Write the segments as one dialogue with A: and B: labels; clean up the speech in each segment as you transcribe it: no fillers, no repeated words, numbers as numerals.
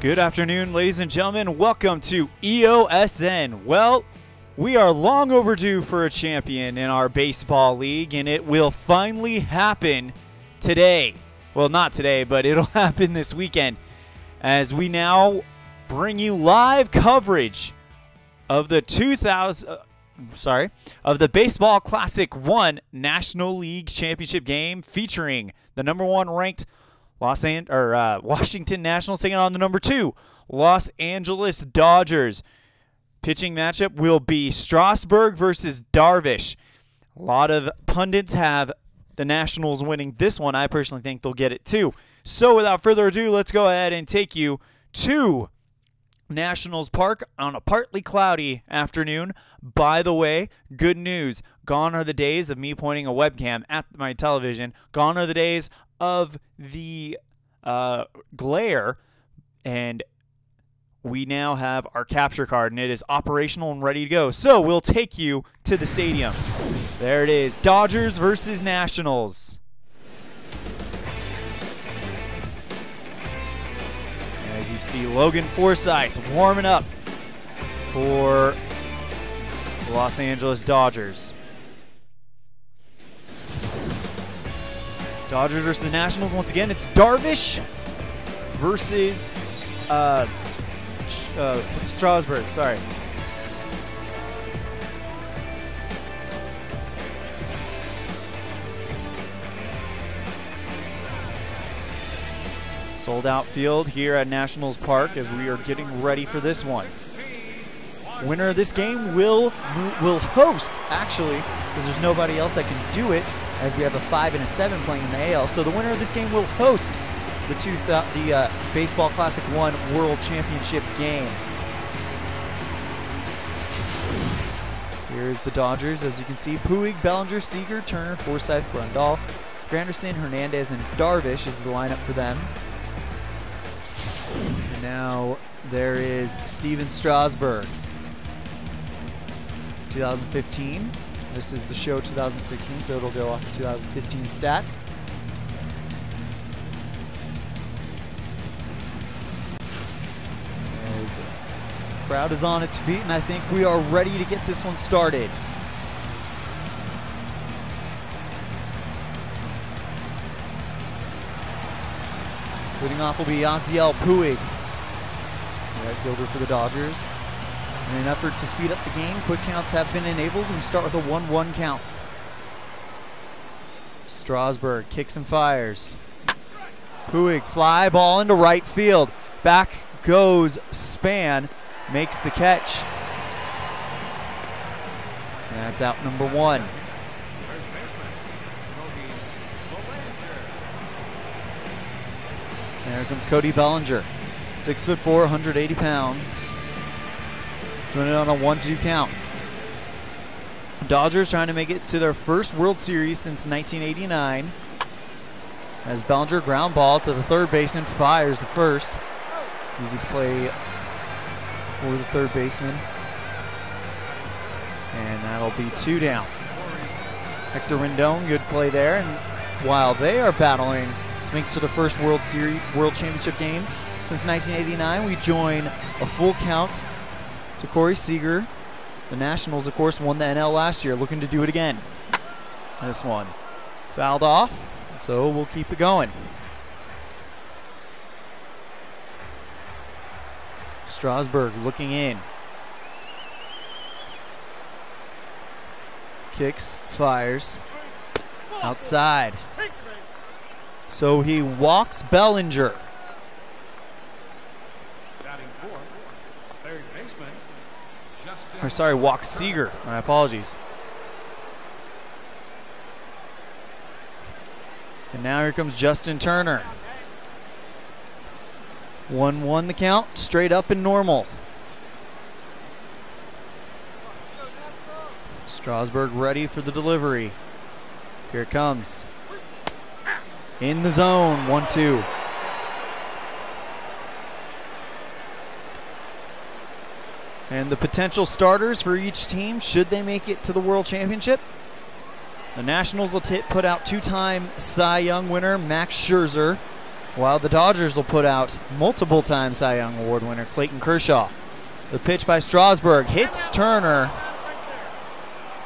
A: Good afternoon, ladies and gentlemen. Welcome to EOSN. Well, we are long overdue for a champion in our baseball league, and it will finally happen today. Well, not today, but it'll happen this weekend as we now bring you live coverage of the Baseball Classic 1 National League Championship game featuring the #1 ranked Washington Nationals taking on the #2 Los Angeles Dodgers. Pitching matchup will be Strasburg versus Darvish. A lot of pundits have the Nationals winning this one. I personally think they'll get it too. So without further ado, let's go ahead and take you to Nationals Park on a partly cloudy afternoon. By the way, good news. Gone are the days of me pointing a webcam at my television. Gone are the days of the glare, and we now have our capture card, and it is operational and ready to go. So we'll take you to the stadium. There it is, Dodgers versus Nationals. As you see, Logan Forsythe warming up for the Los Angeles Dodgers. Dodgers versus Nationals. Once again, it's Darvish versus Strasburg. Sorry. Sold out field here at Nationals Park as we are getting ready for this one. Winner of this game will host, actually, because there's nobody else that can do it, as we have a 5 and a 7 playing in the AL. So the winner of this game will host the Baseball Classic 1 World Championship game. Here's the Dodgers, as you can see. Puig, Bellinger, Seager, Turner, Forsythe, Grandal, Granderson, Hernandez, and Darvish is the lineup for them. And now there is Steven Strasburg. 2015. This is the show 2016, so it'll go off of 2015 stats. As the crowd is on its feet, and I think we are ready to get this one started. Leading off will be Yasiel Puig, right fielder for the Dodgers. In an effort to speed up the game, quick counts have been enabled. We start with a 1-1 count. Strasburg kicks and fires. Puig, fly ball into right field. Back goes Span, makes the catch. That's out #1. There comes Cody Bellinger, 6'4", 180 pounds. Doing it on a 1-2 count. Dodgers trying to make it to their first World Series since 1989. As Bellinger ground ball to the third baseman, fires the first. Easy play for the third baseman. And that'll be 2 down. Hector Rendon, good play there. And while they are battling to make it to the first World Championship game since 1989, we join a full count to Corey Seager. The Nationals, of course, won the NL last year, looking to do it again. This one fouled off, so we'll keep it going. Strasburg looking in. Kicks, fires, outside. So he walks Bellinger. Or sorry, walks Seager. My apologies. And now here comes Justin Turner. 1-1 the count, straight up and normal. Strasburg ready for the delivery. Here it comes. In the zone, 1-2. And the potential starters for each team, should they make it to the World Championship? The Nationals will put out 2-time Cy Young winner Max Scherzer. while the Dodgers will put out multiple-time Cy Young Award winner Clayton Kershaw. The pitch by Strasburg hits Turner.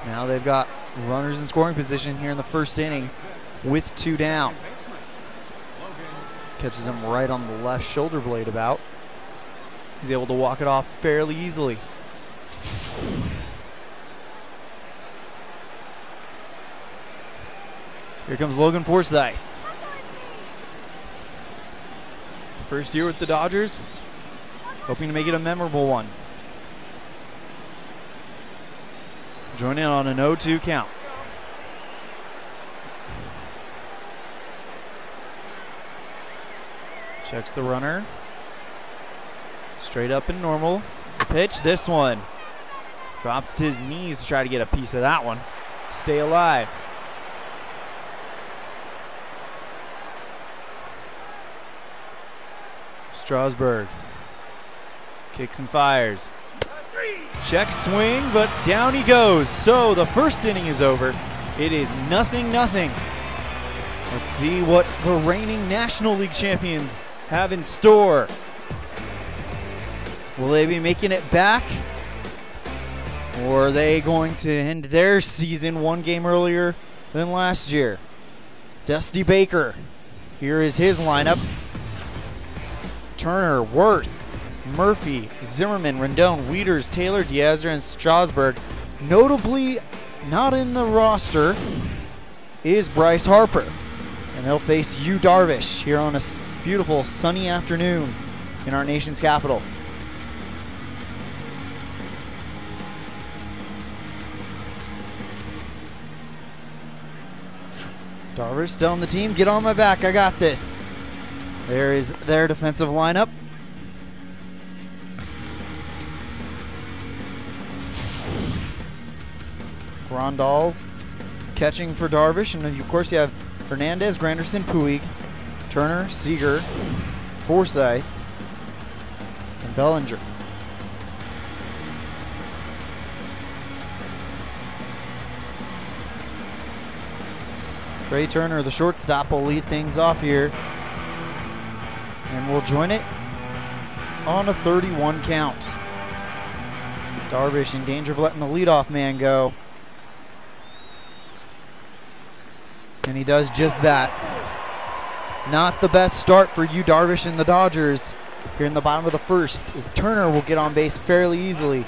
A: Now they've got runners in scoring position here in the first inning with 2 down. Catches him right on the left shoulder blade about. He's able to walk it off fairly easily. Here comes Logan Forsythe. First year with the Dodgers, hoping to make it a memorable one. Joining on an 0-2 count. Checks the runner. Straight up and normal. The pitch, this one. Drops to his knees to try to get a piece of that one. Stay alive. Strasburg kicks and fires. Check swing, but down he goes. So the first inning is over. It is 0-0. Let's see what the reigning National League champions have in store. Will they be making it back? Or are they going to end their season 1 game earlier than last year? Dusty Baker. Here is his lineup. Turner, Worth, Murphy, Zimmerman, Rendon, Wieters, Taylor, Diazzer, and Strasburg. Notably not in the roster is Bryce Harper. And they'll face Yu Darvish here on a beautiful sunny afternoon in our nation's capital. Darvish still on the team. Get on my back. I got this. There is their defensive lineup. Grandal catching for Darvish. And of course you have Hernandez, Granderson, Puig, Turner, Seager, Forsythe, and Bellinger. Trey Turner, the shortstop, will lead things off here. And we'll join it on a 31 count. Darvish in danger of letting the leadoff man go. And he does just that. Not the best start for Yu Darvish and the Dodgers here in the bottom of the first, as Turner will get on base fairly easily.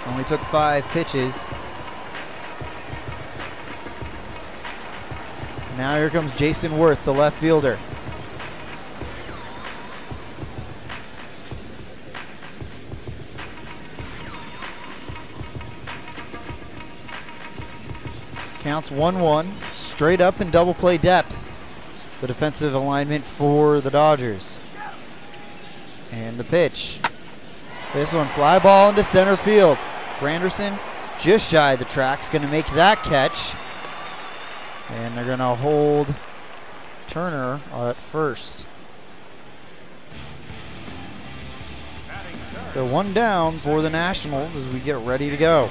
A: Only took 5 pitches. Now here comes Jason Worth, the left fielder. Counts 1-1, straight up and double play depth. The defensive alignment for the Dodgers. And the pitch. This one, fly ball into center field. Granderson just shy of the tracks, gonna make that catch. And they're gonna hold Turner at first. So 1 down for the Nationals as we get ready to go.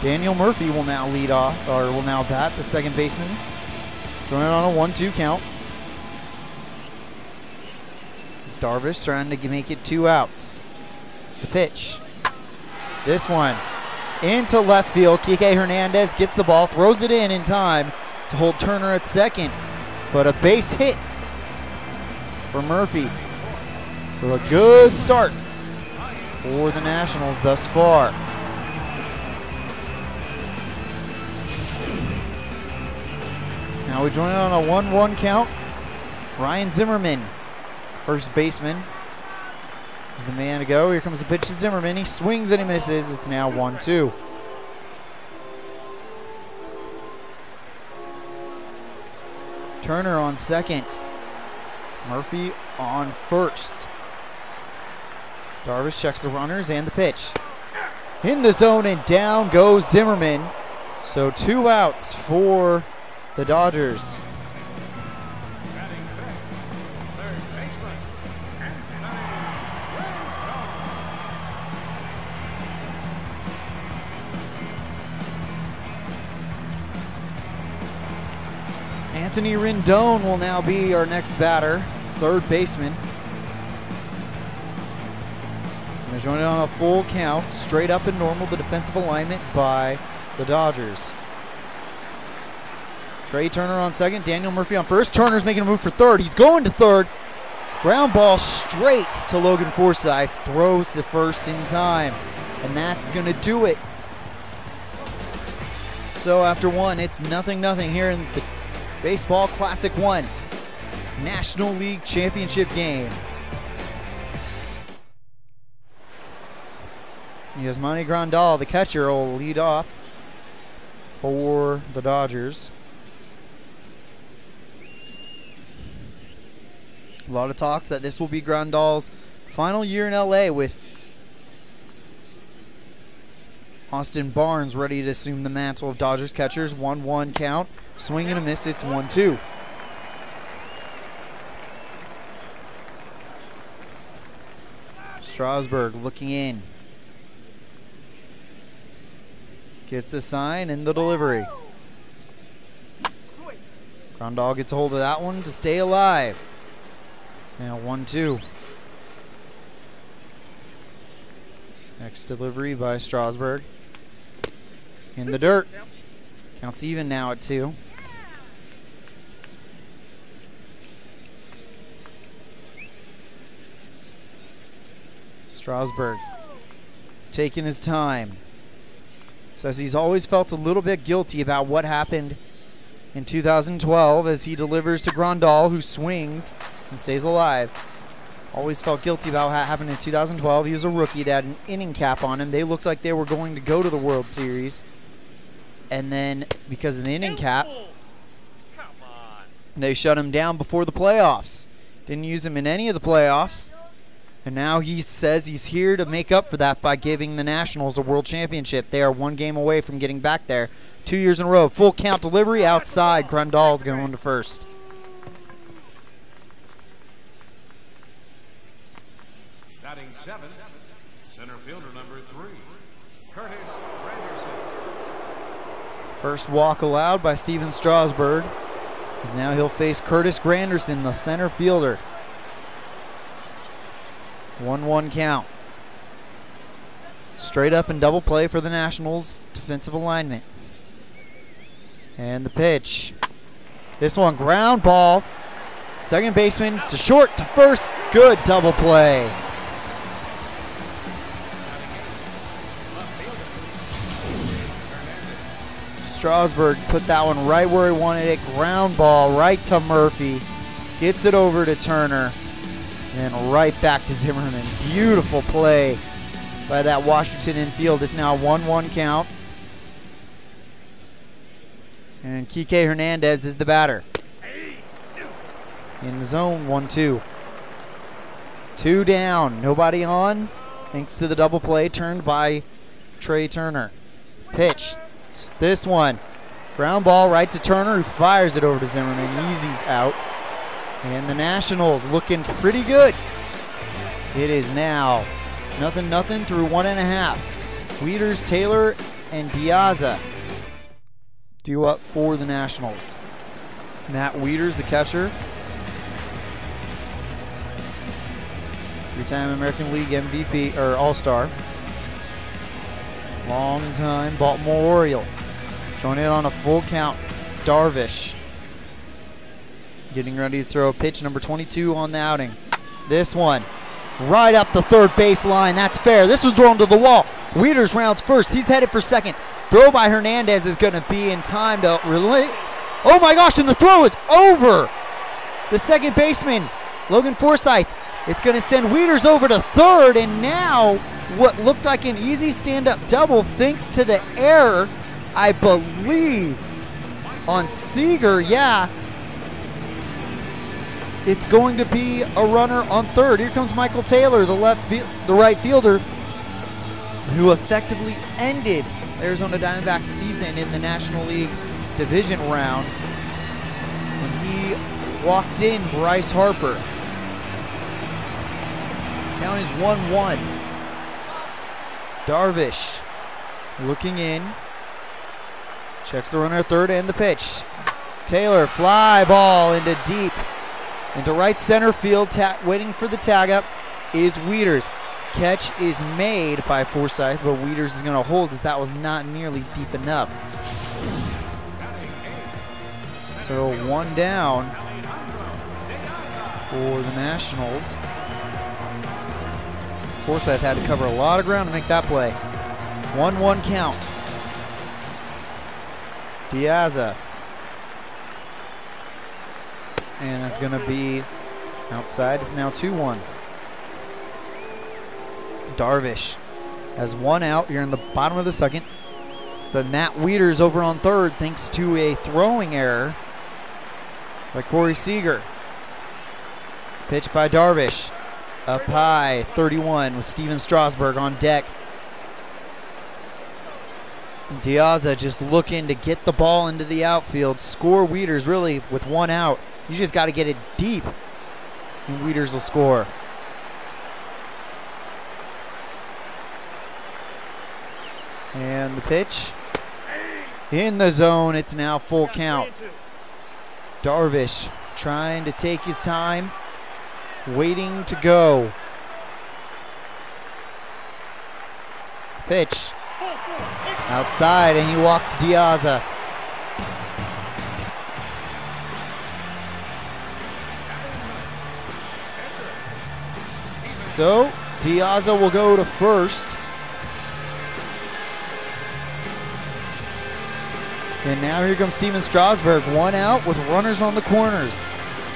A: Daniel Murphy will now lead off, or will now bat, the second baseman. Joining on a 1-2 count. Darvish trying to make it 2 outs. The pitch. This one into left field. Kike Hernandez gets the ball, throws it in time to hold Turner at second. But a base hit for Murphy. So a good start for the Nationals thus far. Now we join it on a 1-1 count. Ryan Zimmerman, first baseman, is the man to go. Here comes the pitch to Zimmerman. He swings and he misses. It's now 1-2. Turner on second. Murphy on first. Darvish checks the runners and the pitch. In the zone and down goes Zimmerman. So 2 outs for the Dodgers.
B: Anthony Rendon will now be our next batter, third baseman. And they're joined on a full count, straight up and normal, the defensive alignment by the Dodgers. Trey Turner on second, Daniel Murphy on first. Turner's making a move for third. He's going to third. Ground ball straight to Logan Forsythe. Throws to first in time. And that's going to do it. So after one, it's 0-0 here in the Baseball Classic 1 National League Championship game. Yasmani Grandal, the catcher, will lead off for the Dodgers. A lot of talks that this will be Grandal's final year in LA, with Austin Barnes ready to assume the mantle of Dodgers catchers. 1-1 count. Swing and a miss. It's 1-2. Strasburg looking in. Gets the sign and the delivery. Grandal gets a hold of that one to stay alive. It's now 1-2. Next delivery by Strasburg. In the dirt. Counts even now at 2. Strasburg taking his time. Says he's always felt a little bit guilty about what happened in 2012 as he delivers to Grandal, who swings and stays alive. Always felt guilty about what happened in 2012. He was a rookie that had an inning cap on him. They looked like they were going to go to the World Series. And then, because of the inning cap, they shut him down before the playoffs. Didn't use him in any of the playoffs. And now he says he's here to make up for that by giving the Nationals a World Championship. They are 1 game away from getting back there. 2 years in a row. Full count delivery outside. Grandal's going to first.
C: Batting 7, center fielder number 3, Curtis Granderson.
B: First walk allowed by Steven Strasburg, as now he'll face Curtis Granderson, the center fielder. 1-1 count. Straight up and double play for the Nationals defensive alignment. And the pitch. This one, ground ball. Second baseman to short to first. Good double play. Strasburg put that one right where he wanted it. Ground ball right to Murphy. Gets it over to Turner. And then right back to Zimmerman. Beautiful play by that Washington infield. It's now 1-1 count. And Kike Hernandez is the batter. In the zone, 1-2. 2 down, nobody on. Thanks to the double play turned by Trey Turner. Pitch, this one. Ground ball right to Turner, who fires it over to Zimmerman. Easy out. And the Nationals looking pretty good. It is now 0-0 through 1.5. Wieters, Taylor, and Diaza due up for the Nationals. Matt Wieters, the catcher. 3-time American League MVP, or All-Star. Long-time Baltimore Oriole. Joining in on a full count, Darvish. Getting ready to throw pitch number 22 on the outing. This one, right up the third base line. That's fair. This one's thrown to the wall. Wieters rounds first. He's headed for second. Throw by Hernandez is going to be in time to relay. Oh my gosh, and the throw is over. The second baseman, Logan Forsythe. It's going to send Wieters over to third, and now what looked like an easy stand-up double thanks to the error, I believe, on Seager. Yeah. It's going to be a runner on third. Here comes Michael Taylor, the right fielder, who effectively ended Arizona Diamondbacks season in the National League division round when he walked in Bryce Harper. Count is 1-1. Darvish looking in. Checks the runner at third and the pitch. Taylor, fly ball into deep. Into right center field, waiting for the tag up is Wieters. Catch is made by Forsyth, but Wieters is going to hold as that was not nearly deep enough. So 1 down for the Nationals. Forsyth had to cover a lot of ground to make that play. 1-1 count. Diaza. And that's going to be outside. It's now 2-1. Darvish has 1 out here in the bottom of the second. But Matt Wieters over on third thanks to a throwing error by Corey Seager. Pitch by Darvish. Up high, 31 with Steven Strasburg on deck. Diaza just looking to get the ball into the outfield. Score Wieters really with 1 out. You just got to get it deep, and Wieters will score. And the pitch in the zone. It's now full count. Darvish trying to take his time, waiting to go. Pitch outside, and he walks Diaza. So Diaza will go to first. And now here comes Steven Strasburg, 1 out with runners on the corners.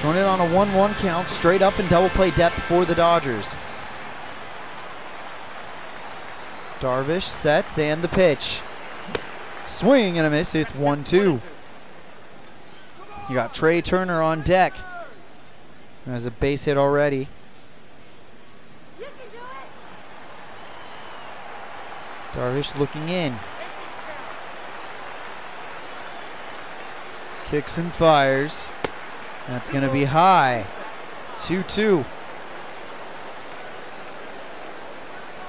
B: Joined on a 1-1 count, straight up and double play depth for the Dodgers. Darvish sets and the pitch. Swing and a miss, it's 1-2. You got Trey Turner on deck. Has a base hit already. Darvish looking in. Kicks and fires. That's going to be high. 2-2.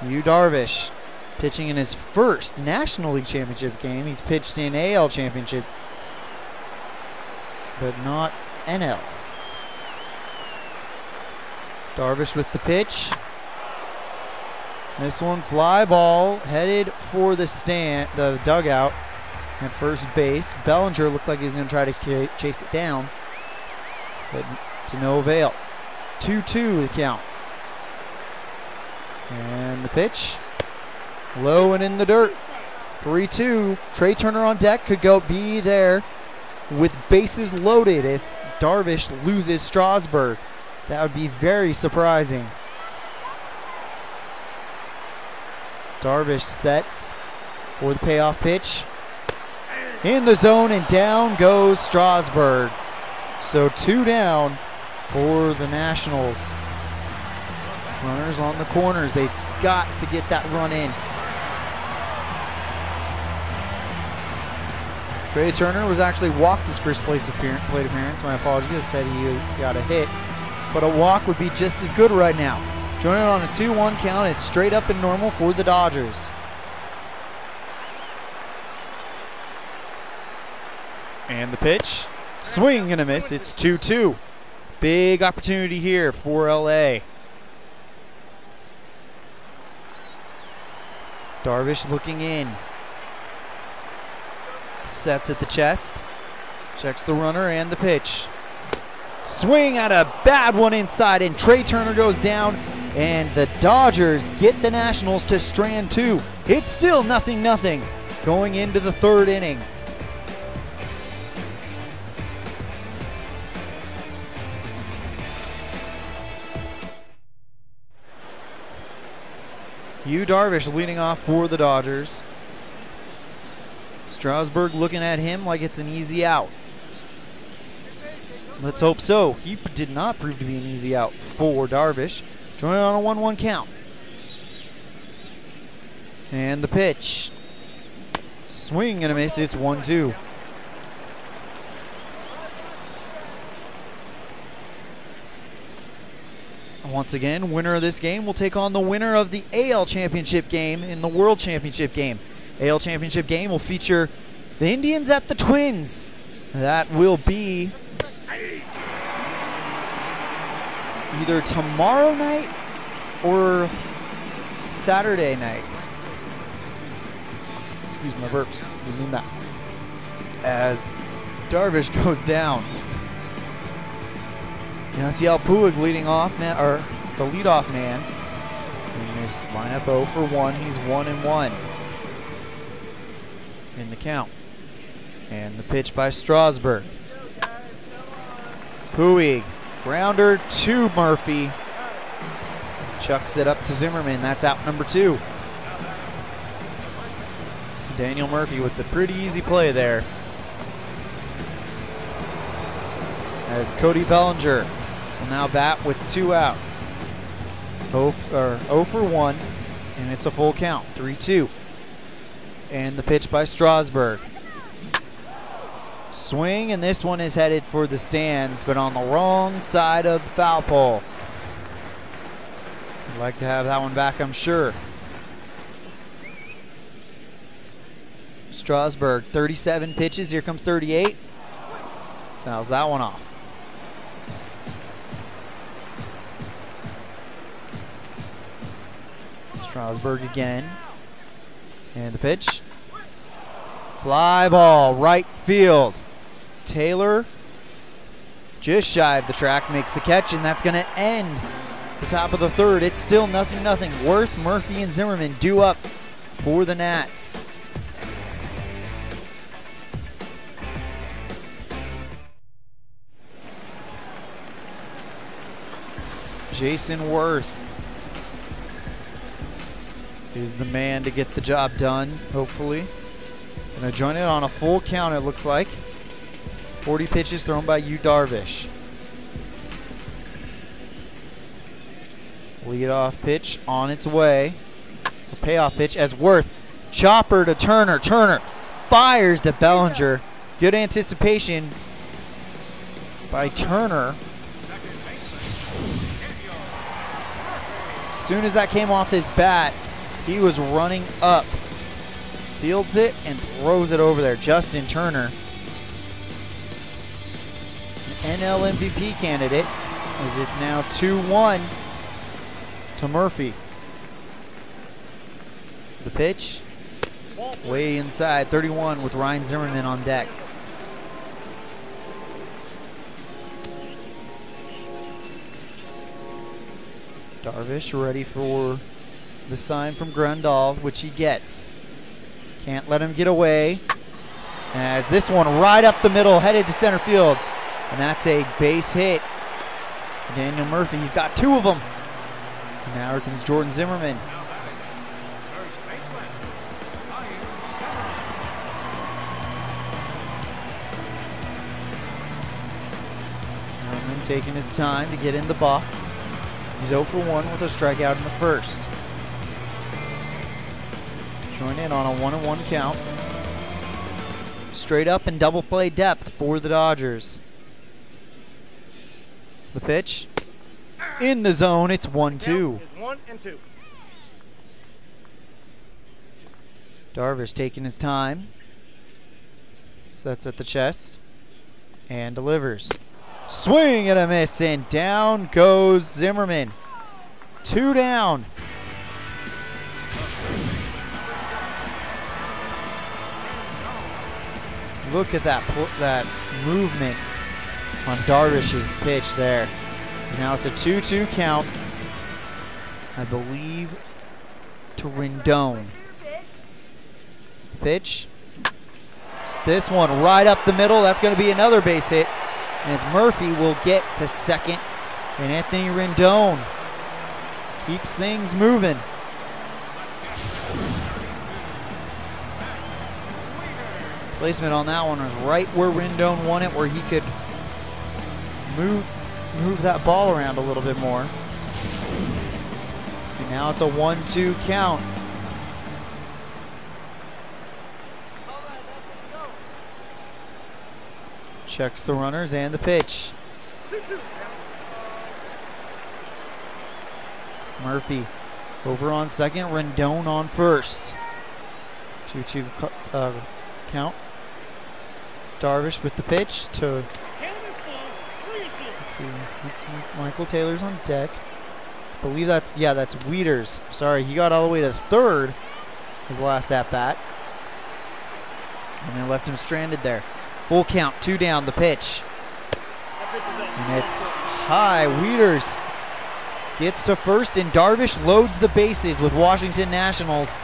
B: Yu Darvish pitching in his first National League Championship game. He's pitched in AL Championships, but not NL. Darvish with the pitch. This one fly ball headed for the dugout at first base. Bellinger looked like he was going to try to chase it down, but to no avail. 2-2 the count. And the pitch low and in the dirt. 3-2. Trey Turner on deck could be there with bases loaded if Darvish loses Strasburg. That would be very surprising. Darvish sets for the payoff pitch. In the zone and down goes Strasburg. So 2 down for the Nationals. Runners on the corners. They've got to get that run in. Trey Turner was actually walked his first plate appearance. My apologies. I said he got a hit. But a walk would be just as good right now. Joining on a 2-1 count. It's straight up and normal for the Dodgers.
A: And the pitch. Swing and a miss. It's 2-2. Big opportunity here for LA.
B: Darvish looking in. Sets at the chest. Checks the runner and the pitch. Swing at a bad one inside, and Trey Turner goes down, and the Dodgers get the Nationals to strand 2. It's still 0-0 going into the 3rd inning. Yu Darvish leading off for the Dodgers. Strasburg looking at him like it's an easy out. Let's hope so. He did not prove to be an easy out for Darvish. Joining on a 1-1 count. And the pitch. Swing and a miss. It's 1-2. Once again, winner of this game will take on the winner of the AL Championship game in the World Championship game. AL Championship game will feature the Indians at the Twins That will be either tomorrow night or Saturday night. Excuse my burps. You mean that? As Darvish goes down. Yasiel Puig leading off now, or the leadoff man in this lineup. 0 for 1. He's 1-1 in the count. And the pitch by Strasburg. Puig, grounder to Murphy. Chucks it up to Zimmerman. That's out number 2. Daniel Murphy with the pretty easy play there. As Cody Bellinger will now bat with 2 out. 0 for 1, and it's a full count, 3-2. And the pitch by Strasburg. Swing, and this one is headed for the stands, but on the wrong side of the foul pole. I'd like to have that one back, I'm sure. Strasburg, 37 pitches. Here comes 38. Fouls that one off. Strasburg again. And the pitch. Fly ball, right field. Taylor, just shy of the track, makes the catch, and that's going to end the top of the third. It's still 0-0. Worth, Murphy, and Zimmerman due up for the Nats. Jason Worth is the man to get the job done, hopefully. Gonna join it on a full count, it looks like. 40 pitches thrown by Yu Darvish. Leadoff pitch on its way. The payoff pitch as Worth. Chopper to Turner. Turner fires to Bellinger. Good anticipation by Turner. As soon as that came off his bat, he was running up. Fields it and throws it over there. Justin Turner, NL MVP candidate, as it's now 2-1 to Murphy. The pitch, way inside, 31 with Ryan Zimmerman on deck. Darvish ready for the sign from Grandal, which he gets. Can't let him get away. As this one right up the middle, headed to center field. And that's a base hit. Daniel Murphy, he's got 2 of them. And now here comes Jordan Zimmerman. Zimmerman taking his time to get in the box. He's 0 for 1 with a strikeout in the first. Join in on a 1-1 count. Straight up and double play depth for the Dodgers. The pitch in the zone. It's 1-2.
D: 1-2.
B: Darvish taking his time. Sets at the chest and delivers. Swing and a miss, and down goes Zimmerman. 2 down. Look at that movement on Darvish's pitch there. Now it's a 2-2 count, I believe, to Rendon. The pitch. This one right up the middle. That's going to be another base hit. As Murphy will get to second, and Anthony Rendon keeps things moving. Placement on that one was right where Rendon won it, where he could move that ball around a little bit more. And now it's a 1-2 count. Checks the runners and the pitch. Murphy over on second, Rendon on first. 2-2 count. Darvish with the pitch to, let's see, that's Michael Taylor's on deck. I believe that's Wieters. Sorry, he got all the way to third his last at-bat. And they left him stranded there. Full count, 2 down, the pitch. And it's high. Wieters gets to first, and Darvish loads the bases with Washington Nationals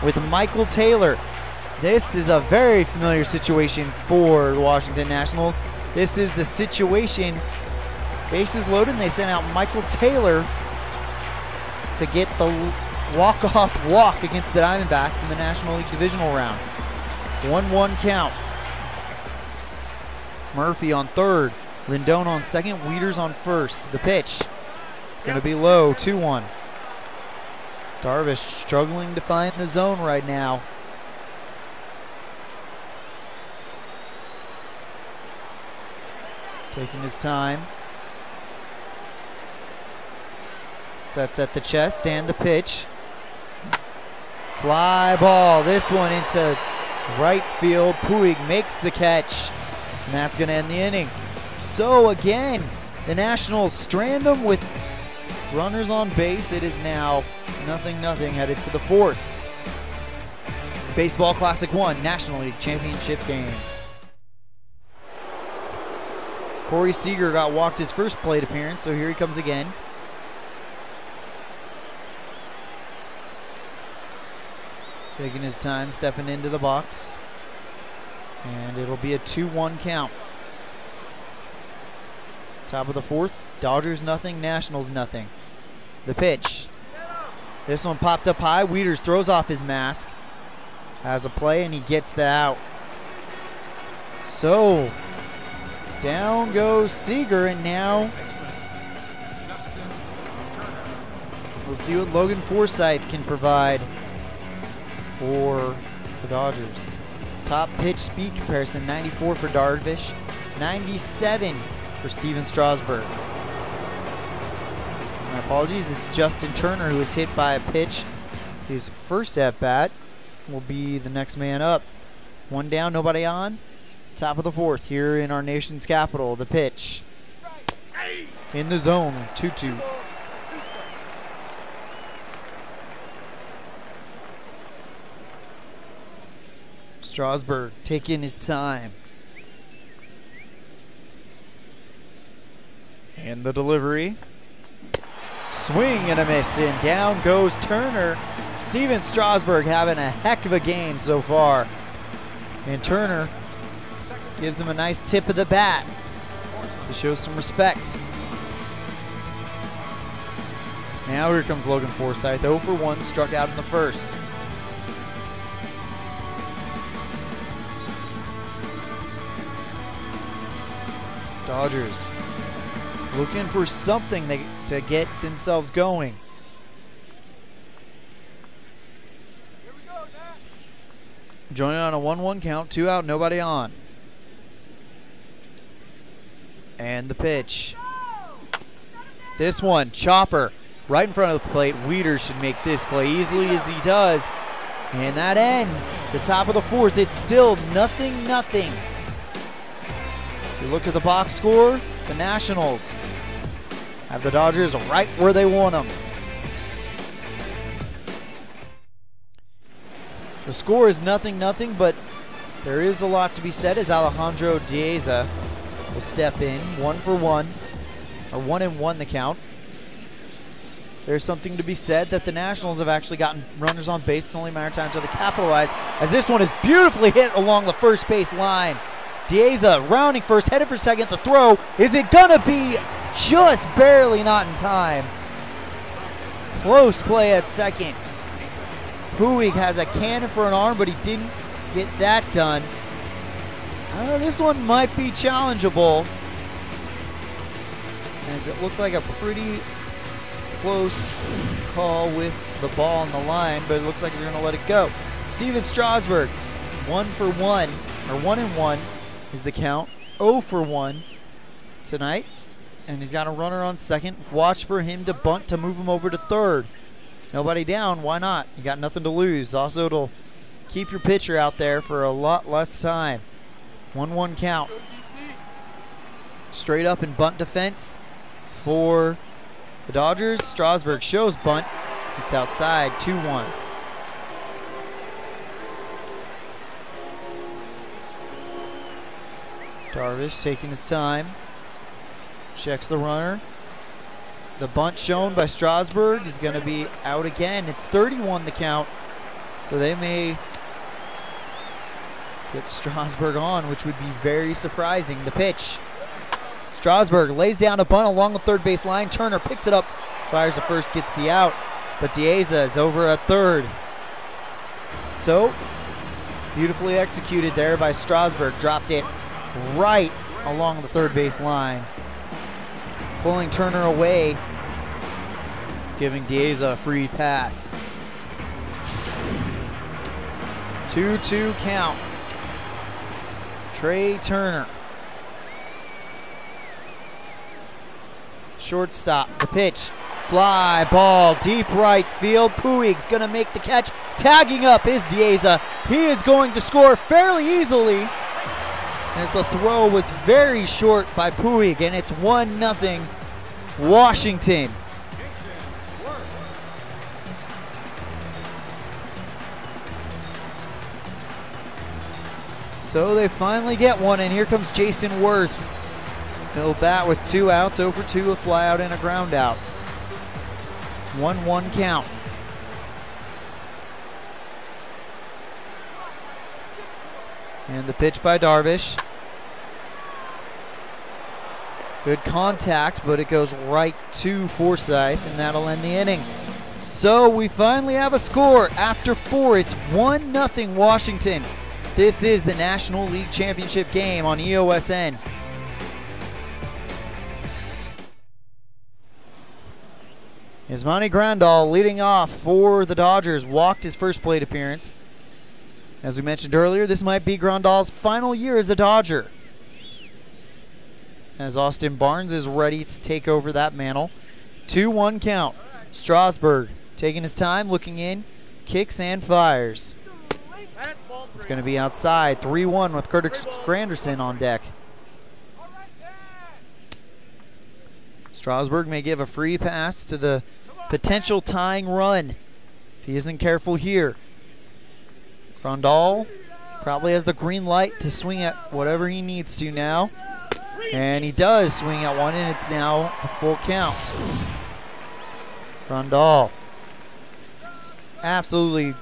B: with Michael Taylor. This is a very familiar situation for the Washington Nationals. This is the situation. Bases loaded, and they sent out Michael Taylor to get the walk-off walk against the Diamondbacks in the National League Divisional Round. 1-1 count. Murphy on third. Rendon on second. Wieters on first. The pitch. It's going to be low. 2-1. Darvish struggling to find the zone right now. Taking his time. Sets at the chest and the pitch. Fly ball. This one into right field. Puig makes the catch. And that's going to end the inning. So again, the Nationals strand them with runners on base. It is now 0-0 headed to the fourth. Baseball Classic 1 National League Championship game. Corey Seager got walked his first plate appearance, so here he comes again. Taking his time, stepping into the box. And it'll be a 2-1 count. Top of the fourth, Dodgers nothing, Nationals nothing. The pitch. This one popped up high. Wieters throws off his mask. Has a play, and he gets the out. So, down goes Seager, and now we'll see what Logan Forsythe can provide for the Dodgers. Top pitch speed comparison, 94 for Darvish, 97 for Steven Strasburg. My apologies, it's Justin Turner who was hit by a pitch. His first at-bat will be the next man up. 1 down, nobody on. Top of the fourth here in our nation's capital. The pitch. In the zone, 2-2. Strasburg taking his time. And the delivery. Swing and a miss, and down goes Turner. Steven Strasburg having a heck of a game so far. And Turner gives him a nice tip of the bat to show some respect. Now here comes Logan Forsythe, 0 for 1, struck out in the first. Dodgers looking for something to get themselves going. Joining on a 1-1 count, 2 out, nobody on. And the pitch. This one, chopper, right in front of the plate. Wieters should make this play easily as he does. And that ends the top of the fourth. It's still 0-0. If you look at the box score, the Nationals have the Dodgers right where they want them. The score is 0-0, but there is a lot to be said as Alejandro Dieza will step in. 1 for 1, or 1-1 the count. There's something to be said that the Nationals have actually gotten runners on base. It's only a matter of time until they capitalize, as this one is beautifully hit along the first base line. Dieza rounding first, headed for second. The throw, is it gonna be just barely not in time? Close play at second. Puig has a cannon for an arm, but he didn't get that done. This one might be challengeable, as it looked like a pretty close call with the ball on the line, but it looks like they're gonna let it go. Steven Strasburg, 1 for 1, or 1-1 is the count. 0 for 1 tonight, and he's got a runner on second. Watch for him to bunt to move him over to third. Nobody down, why not? You got nothing to lose. Also, it'll keep your pitcher out there for a lot less time. 1-1 count. Straight up and bunt defense for the Dodgers. Strasburg shows bunt. It's outside, 2-1. Darvish taking his time. Checks the runner. The bunt shown by Strasburg is going to be out again. It's 31 the count. So they may get Strasburg on, which would be very surprising. The pitch. Strasburg lays down a bunt along the third base line. Turner picks it up, fires to first, gets the out. But Dieza is over at third. So beautifully executed there by Strasburg. Dropped it right along the third base line, pulling Turner away, giving Dieza a free pass. 2-2 count. Trey Turner. Shortstop, the pitch. Fly ball, deep right field. Puig's gonna make the catch. Tagging up is Dieza. He is going to score fairly easily, as the throw was very short by Puig, and it's 1-0 Washington. So they finally get one, and here comes Jason Worth. He'll bat with 2 outs, 0 for 2, a fly out and a ground out. 1-1 count. And the pitch by Darvish. Good contact, but it goes right to Forsythe, and that'll end the inning. So we finally have a score after 4. It's 1-0 Washington. This is the National League Championship game on EOSN. Yasmani Grandal leading off for the Dodgers, walked his first plate appearance. As we mentioned earlier, this might be Grandal's final year as a Dodger, as Austin Barnes is ready to take over that mantle. 2-1 count. Strasburg taking his time, looking in, kicks and fires. It's going to be outside. 3-1 with Curtis Granderson on deck. Strasburg may give a free pass to the potential tying run if he isn't careful here. Grandal probably has the green light to swing at whatever he needs to now. And he does swing at one, and it's now a full count. Grandal absolutely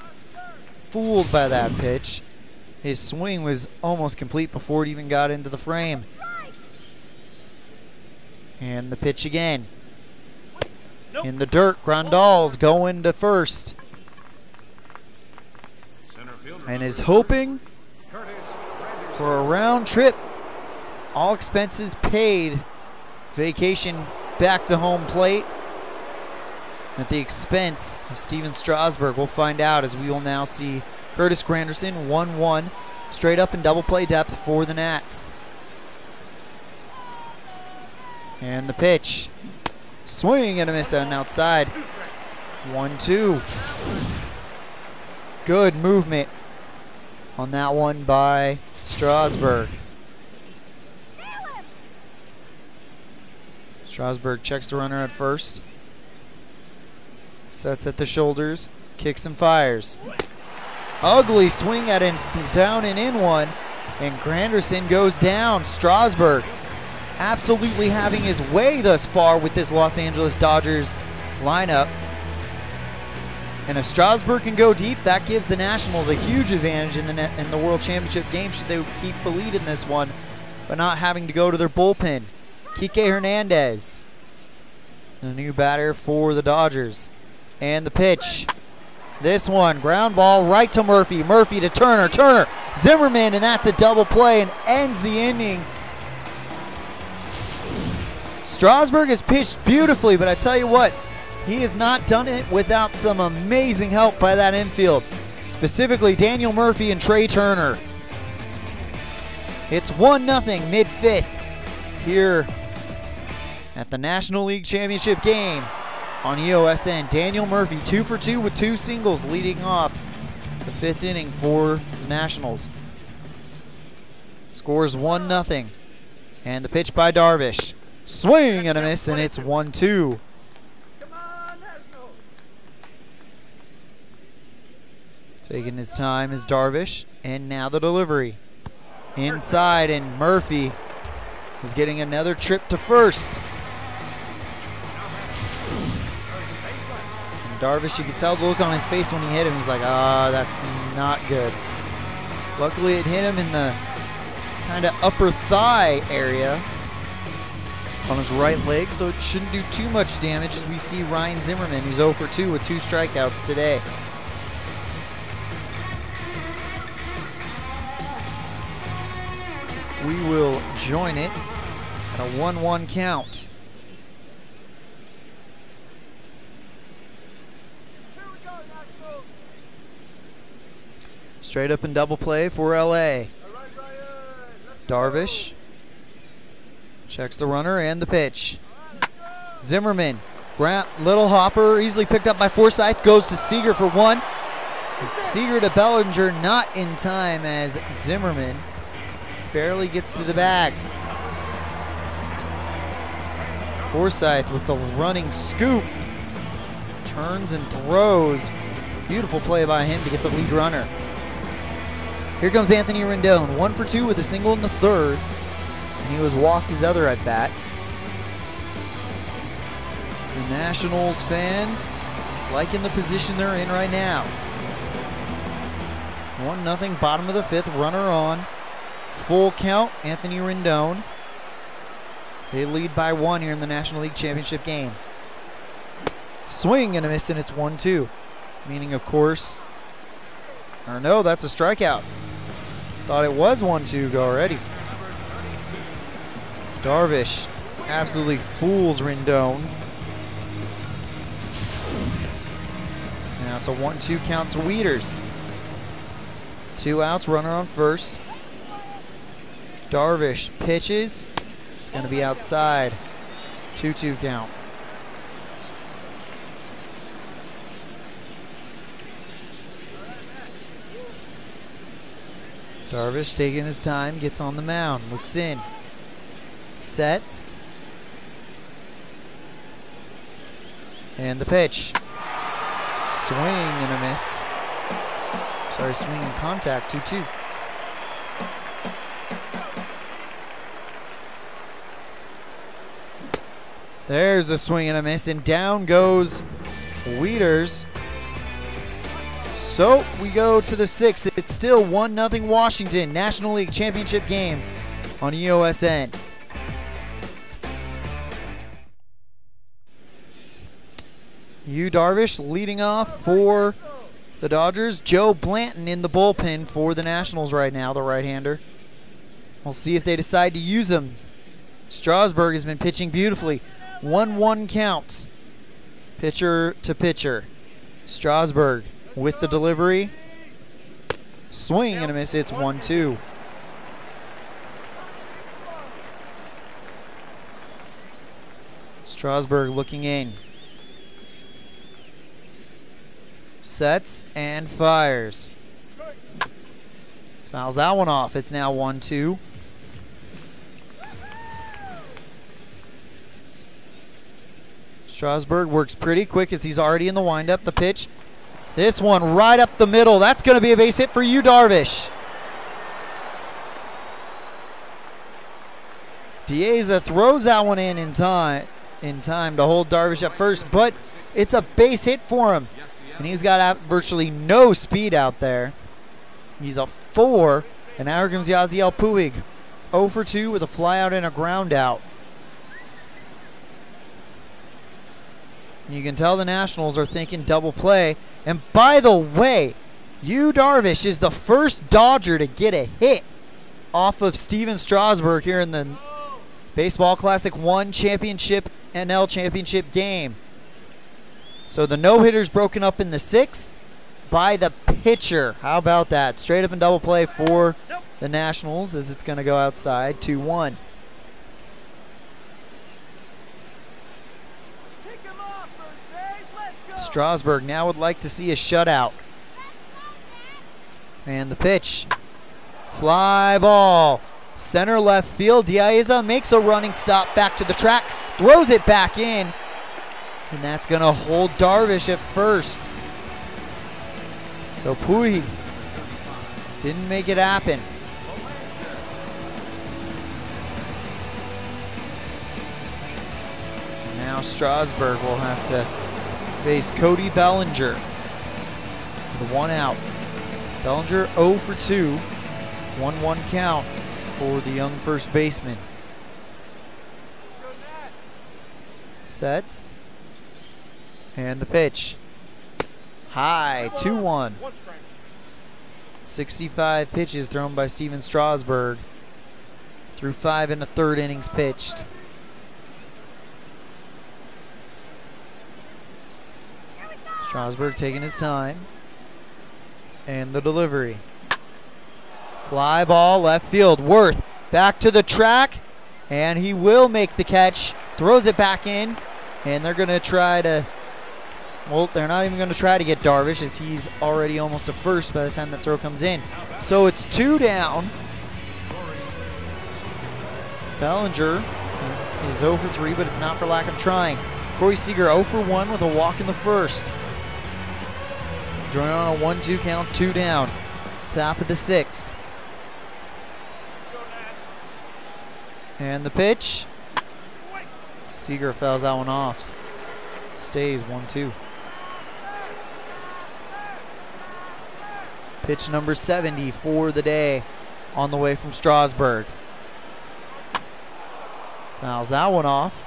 B: fooled by that pitch. His swing was almost complete before it even got into the frame. And the pitch again. In the dirt, Grandal's going to first. And is hoping for a round trip. All expenses paid. Vacation back to home plate at the expense of Steven Strasburg. We'll find out, as we will now see Curtis Granderson 1-1 straight up in double play depth for the Nats. And the pitch. Swing and a miss and outside. 1-2. Good movement on that one by Strasburg. Strasburg checks the runner at first. Sets at the shoulders. Kicks and fires. Ugly swing at and down and in one. And Granderson goes down. Strasburg absolutely having his way thus far with this Los Angeles Dodgers lineup. And if Strasburg can go deep, that gives the Nationals a huge advantage in the World Championship game, should they keep the lead in this one, but not having to go to their bullpen. Kike Hernandez, the new batter for the Dodgers. And the pitch. This one, ground ball right to Murphy. Murphy to Turner. Turner, Zimmerman, and that's a double play and ends the inning. Strasburg has pitched beautifully, but I tell you what, he has not done it without some amazing help by that infield, specifically Daniel Murphy and Trey Turner. It's 1-0 mid-fifth here at the National League Championship game on EOSN. Daniel Murphy 2 for 2 with 2 singles, leading off the 5th inning for the Nationals. Scores 1-0. And the pitch by Darvish. Swing and a miss, and it's 1-2. Taking his time is Darvish, and now the delivery. Inside, and Murphy is getting another trip to first. And Darvish, you could tell the look on his face when he hit him. He's like, that's not good. Luckily, it hit him in the kind of upper thigh area on his right leg, so it shouldn't do too much damage as we see Ryan Zimmerman, who's 0 for 2 with 2 strikeouts today. We will join it at a 1-1 count. Straight up and double play for LA. Darvish checks the runner and the pitch. Zimmerman, little hopper, easily picked up by Forsythe, goes to Seager for 1. Seager to Bellinger, not in time as Zimmerman barely gets to the bag. Forsythe with the running scoop. Turns and throws. Beautiful play by him to get the lead runner. Here comes Anthony Rendon, 1 for 2 with a single in the third. And he was walked his other at bat. The Nationals fans liking the position they're in right now. 1-0, bottom of the 5th, runner on. Full count, Anthony Rendon. They lead by 1 here in the National League Championship game. Swing and a miss, and it's 1-2. Meaning, of course, or no, that's a strikeout. Thought it was 1-2 already. Darvish absolutely fools Rendon. Now it's a 1-2 count to Wieters. 2 outs, runner on first. Darvish pitches. It's going to be outside. 2-2 count. Darvish taking his time, gets on the mound, looks in, sets, and the pitch. Swing and a miss. Sorry, swing and contact, 2-2. There's the swing and a miss, and down goes Wieters. So we go to the 6th. It's still 1-0 Washington. National League Championship game on EOSN. Yu Darvish leading off for the Dodgers. Joe Blanton in the bullpen for the Nationals right now, the right-hander. We'll see if they decide to use him. Strasburg has been pitching beautifully. 1-1 count. Pitcher to pitcher. Strasburg with the delivery. Swing and a miss. It's 1-2. Strasburg looking in. Sets and fires. Fouls that one off. It's now 1-2. Strasburg works pretty quick as he's already in the windup. The pitch. This one right up the middle. That's going to be a base hit for Yu Darvish. Dieza throws that one in time to hold Darvish at first, but it's a base hit for him. And he's got virtually no speed out there. He's a 4, and now here comes Yasiel Puig. 0 for 2 with a flyout and a ground out. And you can tell the Nationals are thinking double play. And by the way, Yu Darvish is the first Dodger to get a hit off of Steven Strasburg here in the Baseball Classic 1 championship, NL championship game. So the no-hitter's broken up in the 6th by the pitcher. How about that? Straight up and double play for the Nationals as it's going to go outside, 2-1. Strasburg now would like to see a shutout. And the pitch. Fly ball. Center left field. Diaz makes a running stop back to the track, throws it back in, and that's going to hold Darvish at first. So Puig didn't make it happen. Now Strasburg will have to face Cody Bellinger with 1 out. Bellinger 0 for 2, 1-1 count for the young first baseman. Sets. And the pitch. High, 2-1. 65 pitches thrown by Steven Strasburg through 5 1/3 innings pitched. Strasburg taking his time. And the delivery. Fly ball left field. Worth back to the track. And he will make the catch. Throws it back in. And they're going to try to, well, they're not even going to try to get Darvish as he's already almost to first by the time that throw comes in. So it's 2 down. Bellinger is 0 for 3, but it's not for lack of trying. Corey Seager 0 for 1 with a walk in the first. Joining on a 1-2 count, 2 down. Top of the 6th. And the pitch. Seager fouls that one off. Stays 1-2. Pitch number 70 for the day on the way from Strasburg. Fouls that one off.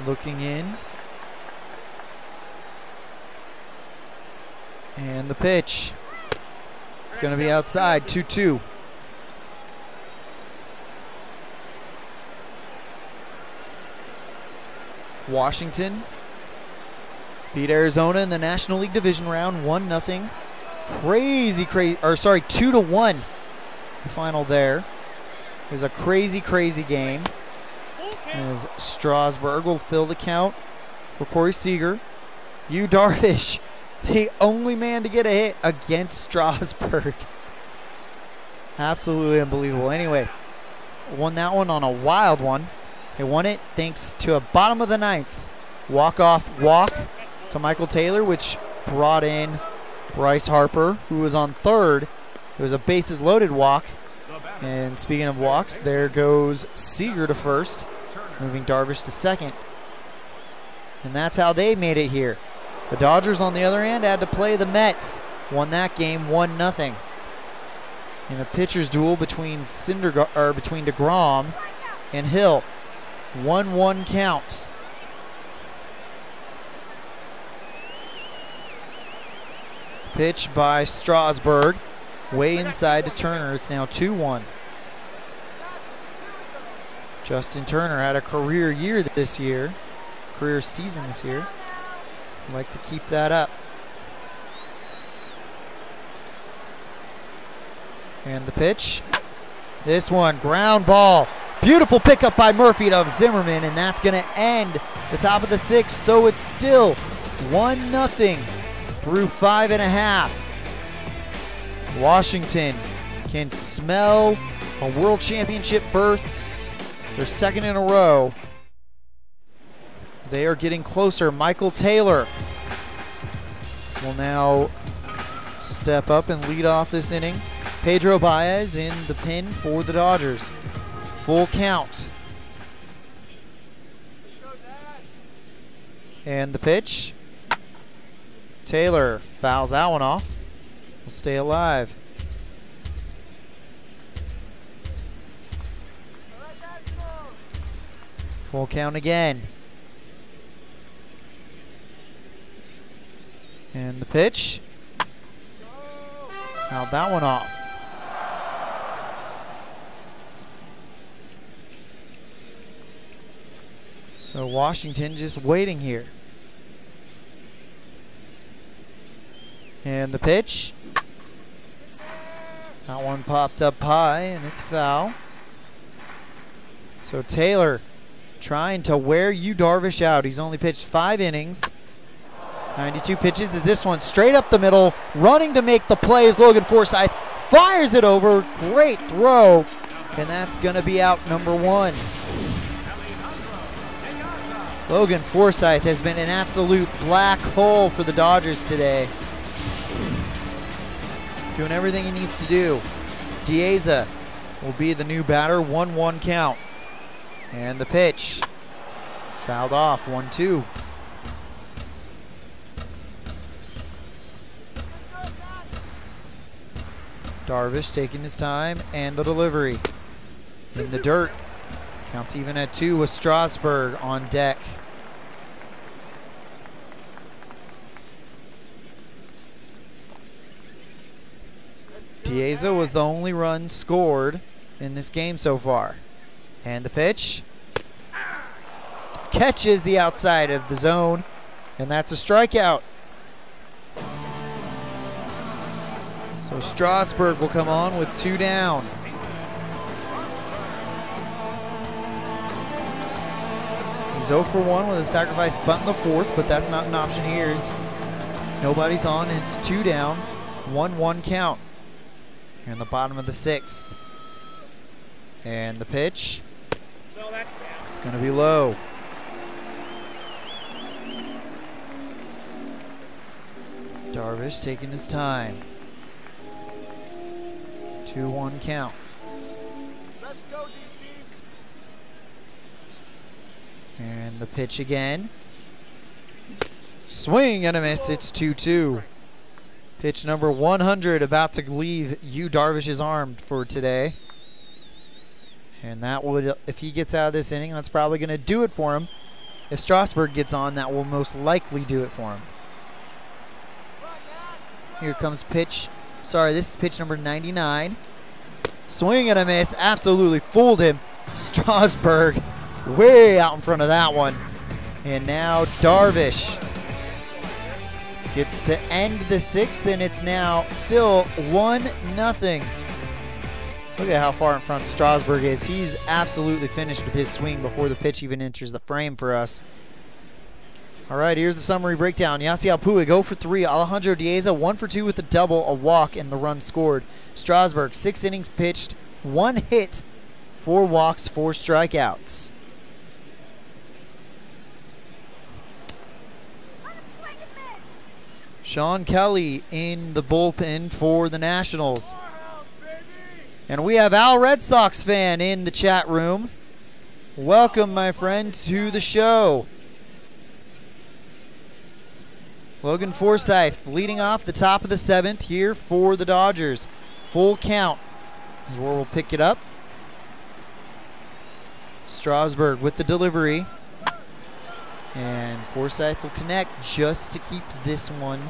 B: Looking in. And the pitch. It's going to be outside, 2-2. Washington beat Arizona in the National League Division round 1-0. Crazy, or sorry, 2-1. The final there. It was a crazy game. As Strasburg will fill the count for Corey Seager. Yu Darvish, the only man to get a hit against Strasburg. Absolutely unbelievable. Anyway, won that one on a wild one. They won it thanks to a bottom of the 9th walk-off walk to Michael Taylor, which brought in Bryce Harper, who was on third. It was a bases loaded walk. And speaking of walks, there goes Seager to first, moving Darvish to second. And that's how they made it here. The Dodgers, on the other hand, had to play the Mets. Won that game 1-0. In a pitcher's duel between DeGrom and Hill. 1-1 counts. Pitch by Strasburg. Way inside to Turner. It's now 2-1. Justin Turner had a career year this year. Career season this year. I'd like to keep that up. And the pitch. This one, ground ball. Beautiful pickup by Murphy to Zimmerman, and that's going to end the top of the 6th. So it's still 1-0 through 5 1/2. Washington can smell a world championship berth. They're second in a row. They are getting closer. Michael Taylor will now step up and lead off this inning. Pedro Baez in the pin for the Dodgers. Full count. And the pitch. Taylor fouls that one off. Will stay alive. Full count again. And the pitch. Fouled that one off. So Washington just waiting here. And the pitch. That one popped up high, and it's foul. So Taylor trying to wear Yu Darvish out. He's only pitched 5 innings. 92 pitches is this one. Straight up the middle. Running to make the play is Logan Forsythe. Fires it over. Great throw. And that's going to be out number 1. Logan Forsythe has been an absolute black hole for the Dodgers today. Doing everything he needs to do. Dieza will be the new batter. 1-1 count. And the pitch. Fouled off. 1-2. Darvish taking his time, and the delivery. In the dirt. Counts even at 2 with Strasburg on deck. Dieza was the only run scored in this game so far. And the pitch. Catches the outside of the zone, and that's a strikeout. So Strasburg will come on with 2 down. He's 0 for 1 with a sacrifice bunt in the 4th, but that's not an option here. Nobody's on, and it's 2 down. 1-1 count. Here in the bottom of the 6th. And the pitch. It's going to be low. Darvish taking his time. 2-1 count.
D: Let's go, DC.
B: And the pitch again. Swing and a miss. It's 2-2. Pitch number 100 about to leave Yu Darvish's arm for today. And that would, if he gets out of this inning, that's probably going to do it for him. If Strasburg gets on, that will most likely do it for him. Here comes pitch. Sorry, this is pitch number 99. Swing and a miss. Absolutely fooled him. Strasburg way out in front of that one. And now Darvish gets to end the 6th, and it's now still 1-0. Look at how far in front Strasburg is. He's absolutely finished with his swing before the pitch even enters the frame for us. All right, here's the summary breakdown. Yasiel Puig 0 for 3. Alejandro Dieza 1 for 2 with a double, a walk, and the run scored. Strasburg 6 innings pitched, 1 hit, 4 walks, 4 strikeouts. Sean Kelly in the bullpen for the Nationals. And we have Al Red Sox fan in the chat room. Welcome, my friend, to the show. Logan Forsythe leading off the top of the 7th here for the Dodgers. Full count is where we'll pick it up. Strasburg with the delivery. And Forsythe will connect just to keep this one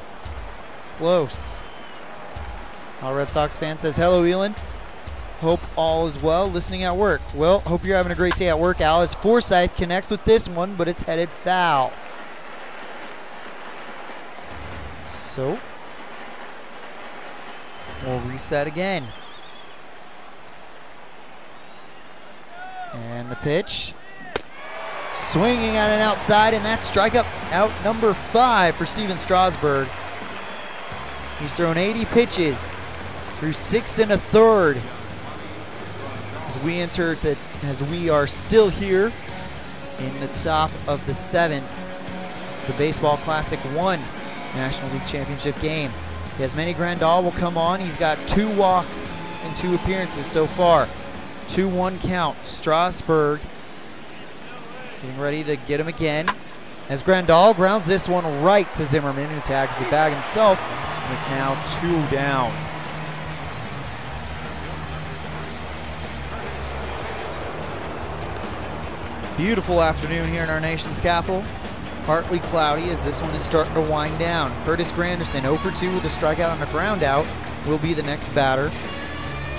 B: close. All Red Sox fan says, hello, Elon. Hope all is well. Listening at work. Well, hope you're having a great day at work, Al. As Forsythe connects with this one, but it's headed foul. So, we'll reset again. And the pitch. Swinging at an outside, and that's strikeout out number 5 for Steven Strasburg. He's thrown 80 pitches through 6 1/3. As we are still here in the top of the 7th, the Baseball Classic 1 National League Championship game. Yasmani Grandal will come on. He's got 2 walks in 2 appearances so far. 2-1 count. Strasburg getting ready to get him again. As Grandal grounds this one right to Zimmerman, who tags the bag himself. And it's now 2 down. Beautiful afternoon here in our nation's capital. Partly cloudy as this one is starting to wind down. Curtis Granderson 0 for 2 with a strikeout on a ground out will be the next batter.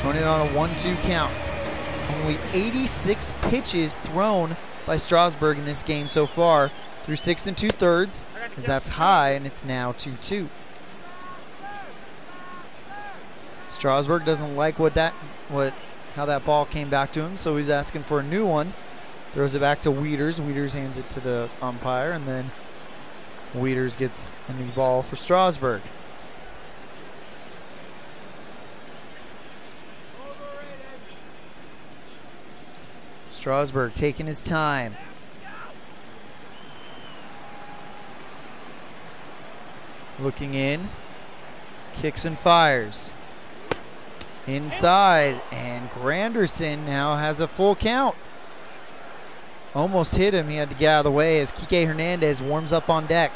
B: Joining on a 1-2 count. Only 86 pitches thrown by Strasburg in this game so far through 6 2/3, as that's high, and it's now 2-2. Strasburg doesn't like how that ball came back to him, so he's asking for a new one. Throws it back to Wieters. Wieters hands it to the umpire, and then Wieters gets a new ball for Strasburg. Strasburg taking his time. Looking in. Kicks and fires. Inside, and Granderson now has a full count. Almost hit him. He had to get out of the way as Kike Hernandez warms up on deck.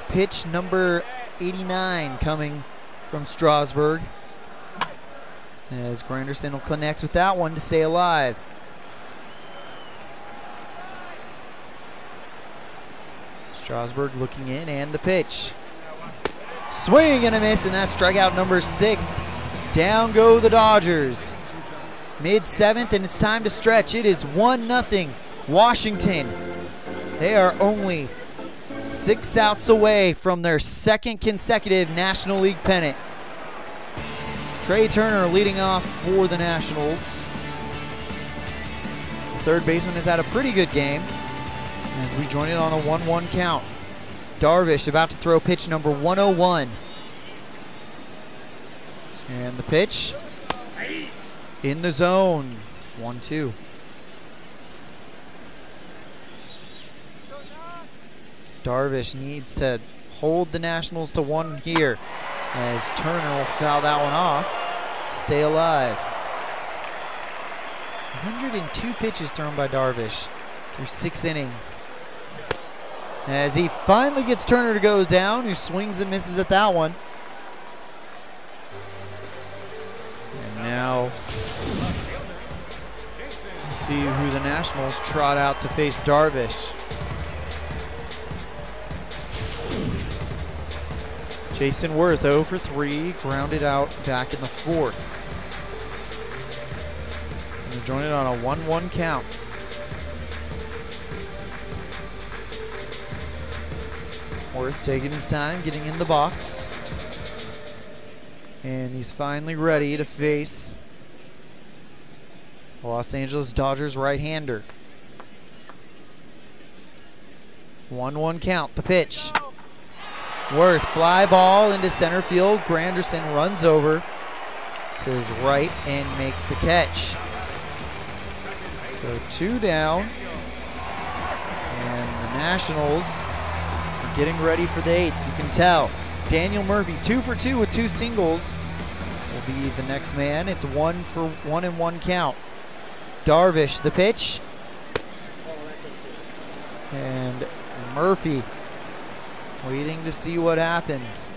B: Pitch number 89 coming from Strasburg, as Granderson will connect with that one to stay alive. Strasburg looking in, and the pitch. Swing and a miss, and that's strikeout number 6. Down go the Dodgers. Mid-7th, and it's time to stretch. It is 1-0 Washington. They are only 6 outs away from their 2nd consecutive National League pennant. Trey Turner leading off for the Nationals. The third baseman has had a pretty good game as we join it on a 1-1 count. Darvish about to throw pitch number 101. And the pitch in the zone. 1-2. Darvish needs to hold the Nationals to 1 here, as Turner will foul that one off. Stay alive. 102 pitches thrown by Darvish through 6 innings. As he finally gets Turner to go down, who swings and misses at that one. And now, see who the Nationals trot out to face Darvish. Jason Worth 0 for 3, grounded out back in the 4th. And they're joining on a 1-1 count. Worth taking his time, getting in the box. And he's finally ready to face the Los Angeles Dodgers right-hander. 1-1 count, the pitch. Worth, fly ball into center field. Granderson runs over to his right and makes the catch. So 2 down. And the Nationals are getting ready for the 8th. You can tell. Daniel Murphy, 2 for 2 with 2 singles, will be the next man. It's 1 for 1 and 1 count. Darvish, the pitch. And Murphy waiting to see what happens.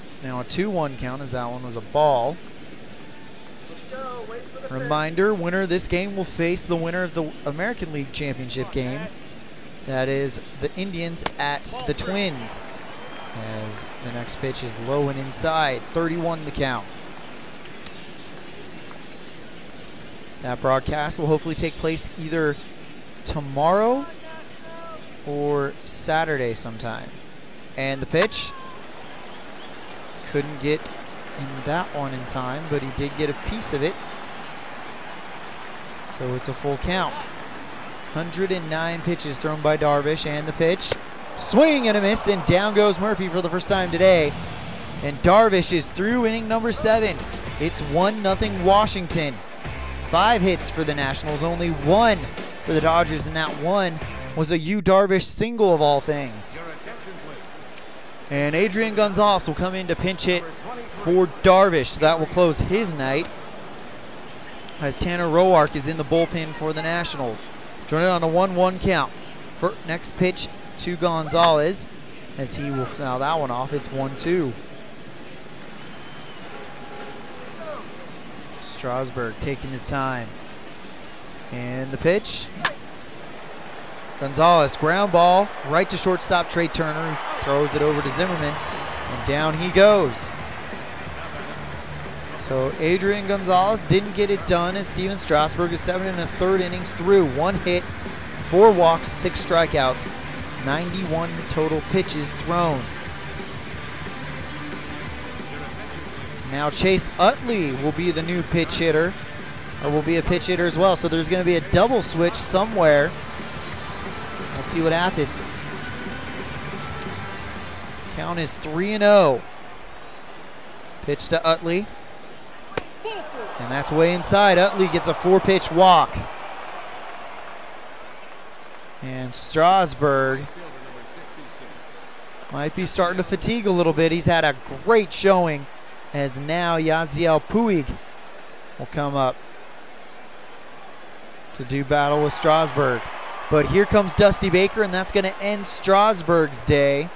B: It's now a 2-1 count, as that one was a ball. Reminder, winner of this game will face the winner of the American League Championship game. That is the Indians at the Twins. As the next pitch is low and inside, 31 the count. That broadcast will hopefully take place either tomorrow or Saturday sometime. And the pitch, couldn't get in that one in time, but he did get a piece of it. So it's a full count. 109 pitches thrown by Darvish, and the pitch, swing and a miss, and down goes Murphy for the first time today. And Darvish is through inning number 7. It's 1-0 Washington. 5 hits for the Nationals, only 1 for the Dodgers, and that one was a Yu Darvish single of all things. And Adrian Gonzalez will come in to pinch hit for Darvish. So that will close his night, as Tanner Roark is in the bullpen for the Nationals. Joining on a 1-1 count. For next pitch to Gonzalez, as he will foul that one off. It's 1-2. Strasburg taking his time. And the pitch. Gonzalez, ground ball, right to shortstop Trey Turner, who throws it over to Zimmerman, and down he goes. So Adrian Gonzalez didn't get it done, as Steven Strasburg is 7 1/3 innings through. 1 hit, 4 walks, 6 strikeouts, 91 total pitches thrown. Now Chase Utley will be the new pitch hitter, or will be a pitch hitter as well. So there's going to be a double switch somewhere. We'll see what happens. Count is 3-0. Pitch to Utley. And that's way inside. Utley gets a 4-pitch walk. And Strasburg might be starting to fatigue a little bit. He's had a great showing, as now Yaziel Puig will come up to do battle with Strasburg. But here comes Dusty Baker, and that's going to end Strasburg's day.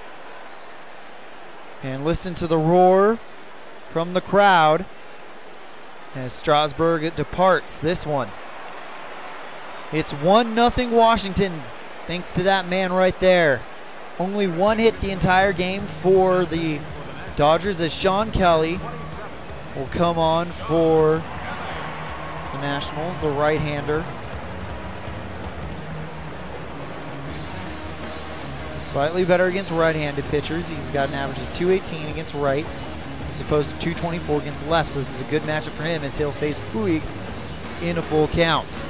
B: And listen to the roar from the crowd as Strasburg departs this one. It's 1-0 Washington, thanks to that man right there. Only one hit the entire game for the Dodgers, as Sean Kelly will come on for the Nationals, the right-hander. Slightly better against right-handed pitchers. He's got an average of 218 against right, as opposed to 224 against left. So this is a good matchup for him, as he'll face Puig in a full count.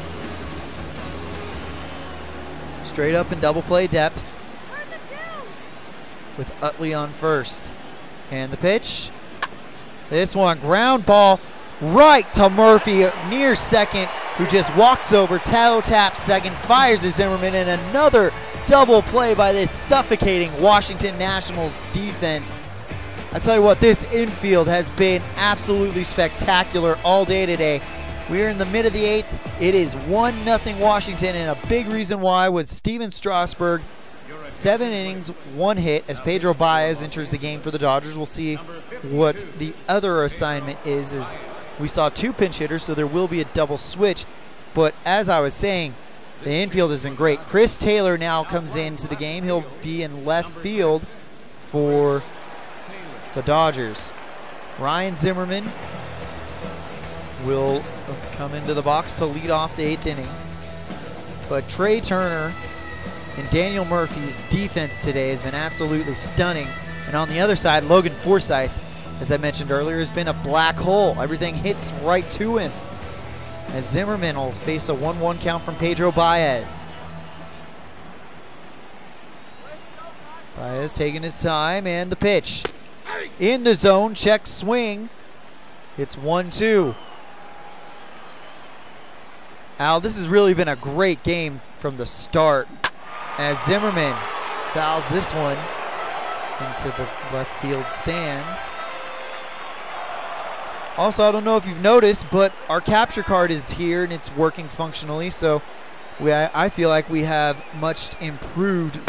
B: Straight up and double play depth with Utley on first. And the pitch. This one, ground ball right to Murphy near second, who just walks over, toe taps second, fires to Zimmerman, and another double play by this suffocating Washington Nationals defense. I tell you what, this infield has been absolutely spectacular all day today. We are in the mid of the 8th. It is 1-0 Washington, and a big reason why was Steven Strasburg. 7 innings, 1 hit, as Pedro Baez enters the game for the Dodgers. We'll see what the other assignment is, as we saw 2 pinch hitters, so there will be a double switch. But as I was saying, the infield has been great. Chris Taylor now comes into the game. He'll be in left field for the Dodgers. Ryan Zimmerman will come into the box to lead off the 8th inning. But Trey Turner and Daniel Murphy's defense today has been absolutely stunning. And on the other side, Logan Forsythe, as I mentioned earlier, has been a black hole. Everything hits right to him, as Zimmerman will face a 1-1 count from Pedro Baez. Baez taking his time, and the pitch. In the zone, check swing. It's 1-2. Al, this has really been a great game from the start, as Zimmerman fouls this one into the left field stands. Also, I don't know if you've noticed, but our capture card is here and it's working functionally, so I feel like we have much improved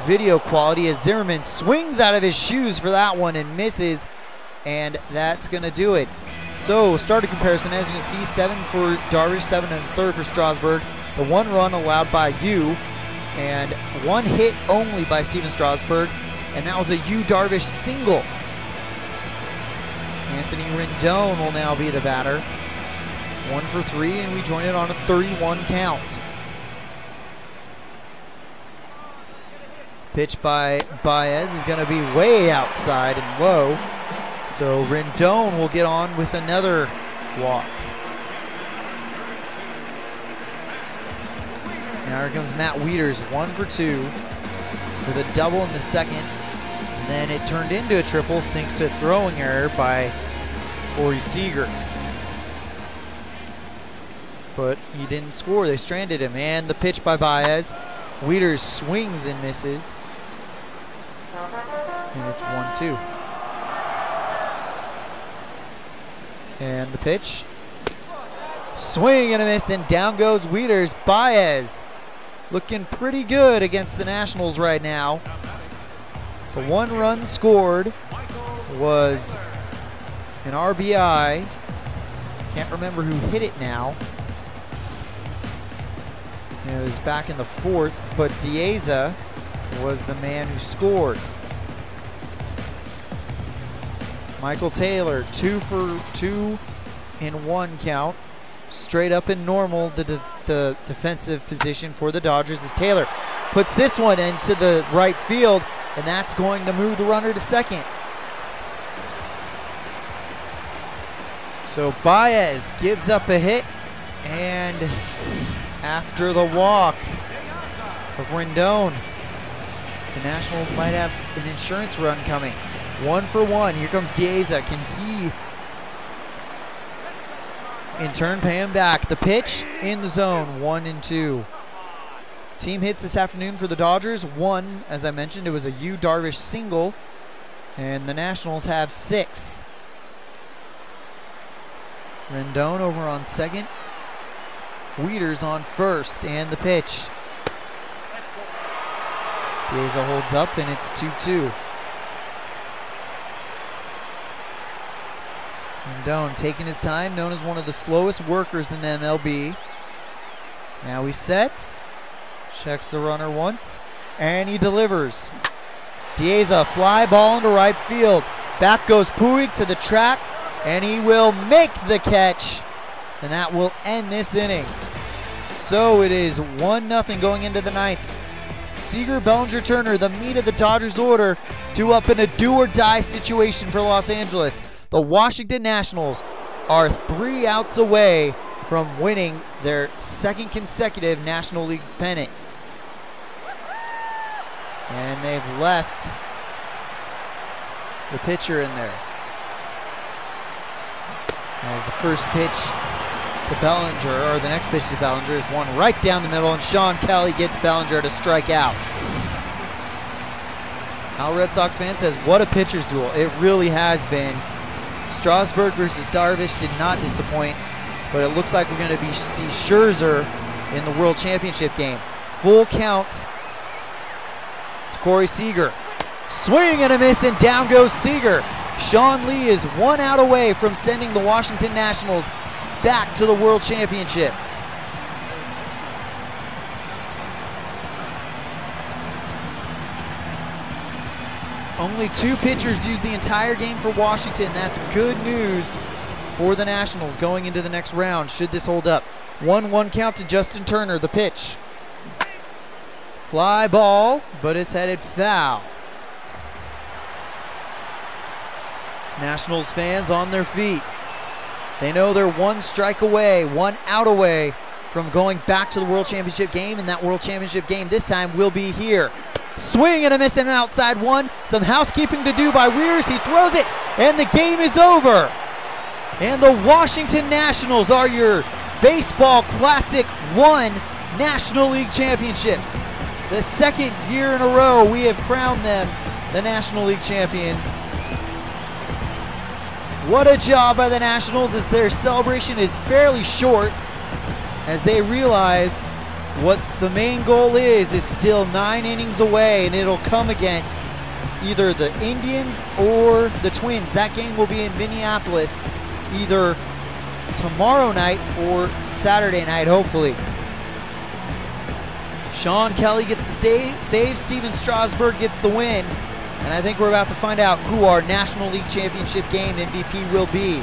B: video quality, as Zimmerman swings out of his shoes for that one and misses, and that's going to do it. So, starting comparison, as you can see, 7 for Darvish, 7 and 3rd for Strasburg. The 1 run allowed by Yu, and 1 hit only by Steven Strasburg, and that was a Yu Darvish single. Anthony Rendon will now be the batter. 1 for 3, and we join it on a 31 count. Pitch by Baez is going to be way outside and low. So Rendon will get on with another walk. Now here comes Matt Wieters, 1 for 2 with a double in the second. And then it turned into a triple thanks to a throwing error by Corey Seager. But he didn't score. They stranded him. And the pitch by Baez. Wieters swings and misses. And it's 1-2. And the pitch. Swing and a miss, and down goes Wieters. Baez looking pretty good against the Nationals right now. The 1 run scored was an RBI. Can't remember who hit it now. It was back in the 4th, but Dieza was the man who scored. Michael Taylor, 2 for 2 in 1 count. Straight up and normal, the defensive position for the Dodgers, as Taylor puts this one into the right field, and that's going to move the runner to second. So Baez gives up a hit, and after the walk, of Rendon. The Nationals might have an insurance run coming. 1-for-1. Here comes Dieza. Can he in turn pay him back? The pitch in the zone. 1-2. Team hits this afternoon for the Dodgers. 1, as I mentioned, it was a Darvish single. And the Nationals have 6. Rendon over on second. Wieters on first. And the pitch. Dieza holds up, and it's 2-2. Rendon taking his time, known as one of the slowest workers in the MLB. Now he sets, checks the runner once, and he delivers. Dieza, fly ball into right field. Back goes Puig to the track, and he will make the catch, and that will end this inning. So it is 1-0 going into the 9th. Seager, Bellinger, Turner, the meat of the Dodgers order, due up in a do-or-die situation for Los Angeles. The Washington Nationals are 3 outs away from winning their 2nd consecutive National League pennant. And they've left the pitcher in there. As the first pitch to Bellinger, or the next pitch to Bellinger, is one right down the middle, and Sean Kelly gets Bellinger to strike out. Al Red Sox fan says, what a pitcher's duel. It really has been. Strasburg versus Darvish did not disappoint, but it looks like we're going to see Scherzer in the World Championship game. Full count to Corey Seager. Swing and a miss, and down goes Seager. Sean Lee is 1 out away from sending the Washington Nationals back to the World Championship. Only 2 pitchers used the entire game for Washington. That's good news for the Nationals going into the next round, should this hold up. 1-1 count to Justin Turner, the pitch. Fly ball, but it's headed foul. Nationals fans on their feet. They know they're 1 strike away, 1 out away from going back to the World Championship game, and that World Championship game this time will be here. Swing and a miss, and an outside one. Some housekeeping to do by Wieters. He throws it, and the game is over. And the Washington Nationals are your Baseball Classic 1 National League Championships. The 2nd year in a row we have crowned them the National League champions. What a job by the Nationals, as their celebration is fairly short, as they realize what the main goal is still 9 innings away, and it'll come against either the Indians or the Twins. That game will be in Minneapolis either tomorrow night or Saturday night, hopefully. Sean Kelly gets the save, Steven Strasburg gets the win, and I think we're about to find out who our National League Championship game MVP will be.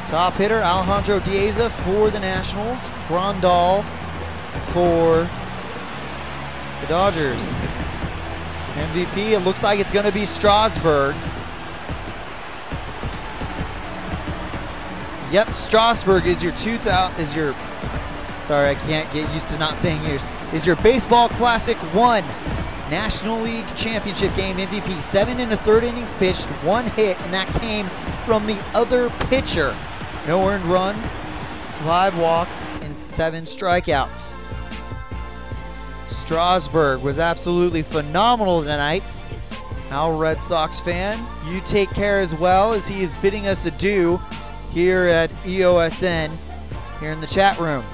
B: Top hitter Alejandro Dieza for the Nationals. Grandal for the Dodgers. MVP, it looks like it's going to be Strasburg. Yep, Strasburg is your sorry, I can't get used to not saying years. Is your Baseball Classic 1 National League Championship game MVP. 7 1/3 innings pitched, 1 hit, and that came from the other pitcher. No earned runs, 5 walks, and 7 strikeouts. Strasburg was absolutely phenomenal tonight. Al Red Sox fan, you take care as well, as he is bidding us adieu here at EOSN, here in the chat room.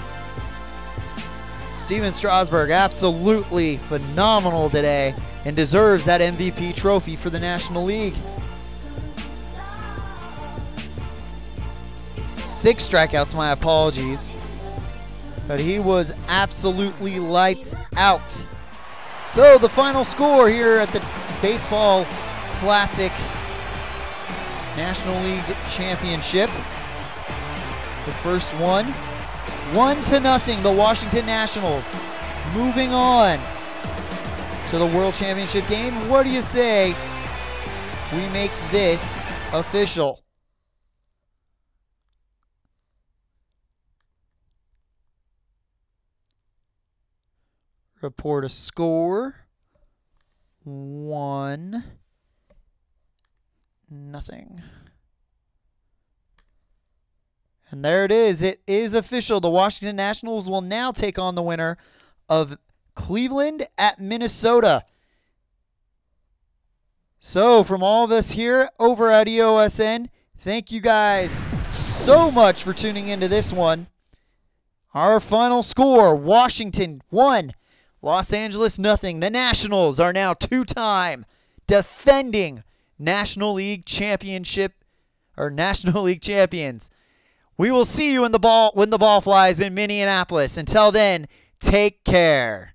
B: Steven Strasburg, absolutely phenomenal today, and deserves that MVP trophy for the National League. 6 strikeouts, my apologies. But he was absolutely lights out. So the final score here at the Baseball Classic National League Championship. The first one, 1-0, the Washington Nationals moving on to the World Championship game. What do you say we make this official? report a score. 1-0. And there it is. It is official. The Washington Nationals will now take on the winner of Cleveland at Minnesota. So from all of us here over at EOSN, thank you guys so much for tuning into this one. Our final score, Washington 1, Los Angeles 0. The Nationals are now two-time defending National League Championship or National League champions. We will see you when the ball flies in Minneapolis. Until then, take care.